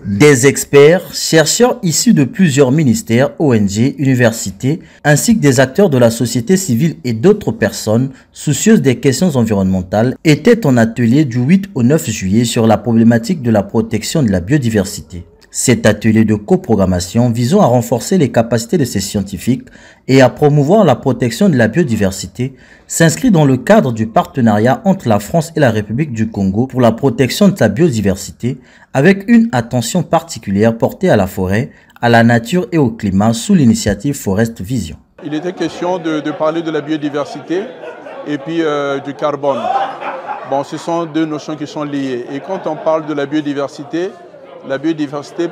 Des experts, chercheurs issus de plusieurs ministères, ONG, universités, ainsi que des acteurs de la société civile et d'autres personnes soucieuses des questions environnementales étaient en atelier du 8 au 9 juillet sur la problématique de la protection de la biodiversité. Cet atelier de coprogrammation visant à renforcer les capacités de ces scientifiques et à promouvoir la protection de la biodiversité s'inscrit dans le cadre du partenariat entre la France et la République du Congo pour la protection de la biodiversité avec une attention particulière portée à la forêt, à la nature et au climat sous l'initiative Forest Vision. Il était question de parler de la biodiversité et puis du carbone. Bon, ce sont deux notions qui sont liées. Et quand on parle de la biodiversité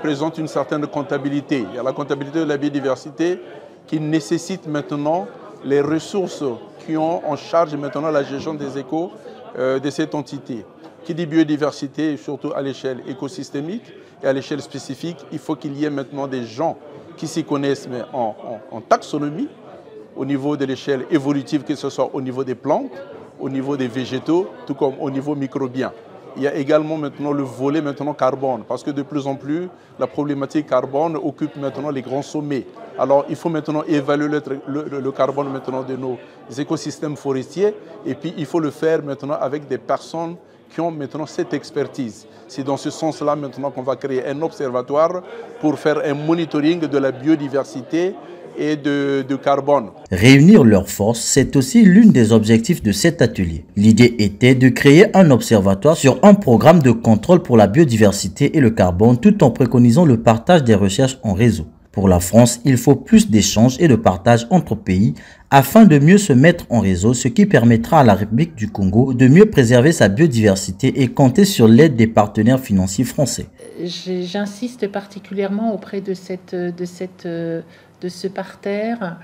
présente une certaine comptabilité. Il y a la comptabilité de la biodiversité qui nécessite maintenant les ressources qui ont en charge maintenant la gestion des échos de cette entité. Qui dit biodiversité, surtout à l'échelle écosystémique et à l'échelle spécifique, il faut qu'il y ait maintenant des gens qui s'y connaissent mais en taxonomie, au niveau de l'échelle évolutive, que ce soit au niveau des plantes, au niveau des végétaux, tout comme au niveau microbien. Il y a également maintenant le volet carbone, parce que de plus en plus, la problématique carbone occupe maintenant les grands sommets. Alors il faut maintenant évaluer le carbone maintenant de nos écosystèmes forestiers, et puis il faut le faire maintenant avec des personnes qui ont maintenant cette expertise. C'est dans ce sens-là maintenant qu'on va créer un observatoire pour faire un monitoring de la biodiversité et de carbone. Réunir leurs forces, c'est aussi l'une des objectifs de cet atelier. L'idée était de créer un observatoire sur un programme de contrôle pour la biodiversité et le carbone tout en préconisant le partage des recherches en réseau. Pour la France, il faut plus d'échanges et de partage entre pays afin de mieux se mettre en réseau, ce qui permettra à la République du Congo de mieux préserver sa biodiversité et compter sur l'aide des partenaires financiers français. J'insiste particulièrement auprès de ce parterre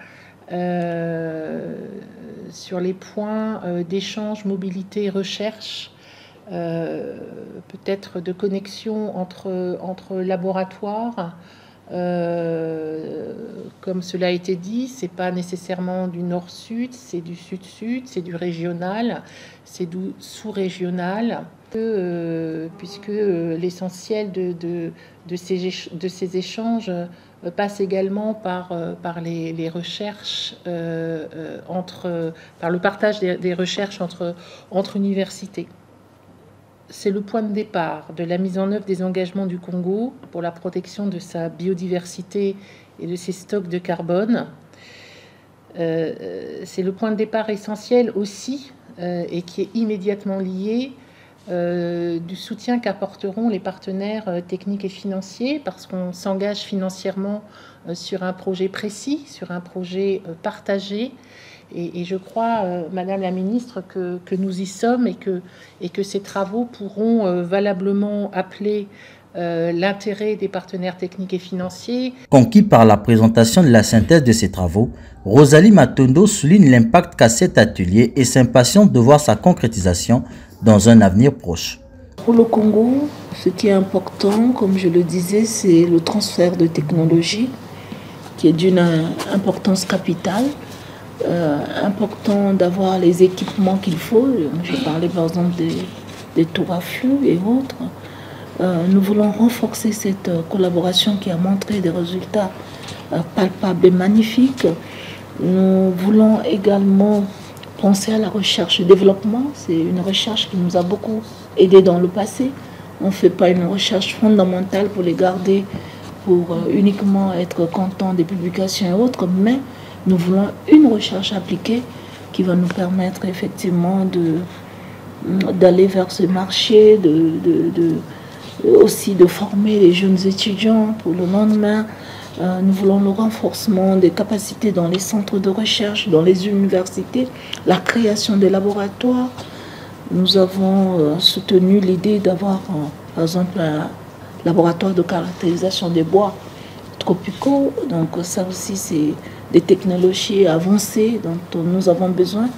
sur les points d'échange, mobilité, recherche, peut-être de connexion entre laboratoires. Comme cela a été dit, c'est pas nécessairement du nord-sud, c'est du sud-sud, c'est du régional, c'est du sous-régional, puisque l'essentiel de ces échanges passe également par les recherches, par le partage des recherches entre universités. C'est le point de départ de la mise en œuvre des engagements du Congo pour la protection de sa biodiversité et de ses stocks de carbone. C'est le point de départ essentiel aussi, et qui est immédiatement lié, du soutien qu'apporteront les partenaires techniques et financiers, parce qu'on s'engage financièrement sur un projet précis, sur un projet partagé. Et je crois, Madame la Ministre, que nous y sommes et que ces travaux pourront valablement appeler l'intérêt des partenaires techniques et financiers. Conquis par la présentation de la synthèse de ces travaux, Rosalie Matondo souligne l'impact qu'a cet atelier et s'impatiente de voir sa concrétisation dans un avenir proche. Pour le Congo, ce qui est important, comme je le disais, c'est le transfert de technologie qui est d'une importance capitale. Important d'avoir les équipements qu'il faut. Je parlais par exemple des tours à flux et autres. Nous voulons renforcer cette collaboration qui a montré des résultats palpables et magnifiques. Nous voulons également penser à la recherche et développement. C'est une recherche qui nous a beaucoup aidé dans le passé. On ne fait pas une recherche fondamentale pour les garder, pour uniquement être content des publications et autres, mais nous voulons une recherche appliquée qui va nous permettre effectivement d'aller vers ce marché, aussi de former les jeunes étudiants pour le lendemain. Nous voulons le renforcement des capacités dans les centres de recherche, dans les universités, la création des laboratoires. Nous avons soutenu l'idée d'avoir, par exemple, un laboratoire de caractérisation des bois tropicaux. Donc ça aussi, c'est des technologies avancées dont nous avons besoin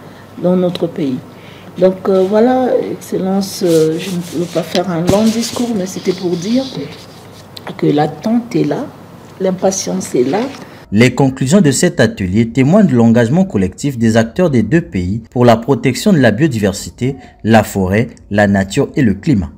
dans notre pays. Donc voilà, Excellence, je ne veux pas faire un long discours, mais c'était pour dire que l'attente est là, l'impatience est là. Les conclusions de cet atelier témoignent de l'engagement collectif des acteurs des deux pays pour la protection de la biodiversité, la forêt, la nature et le climat.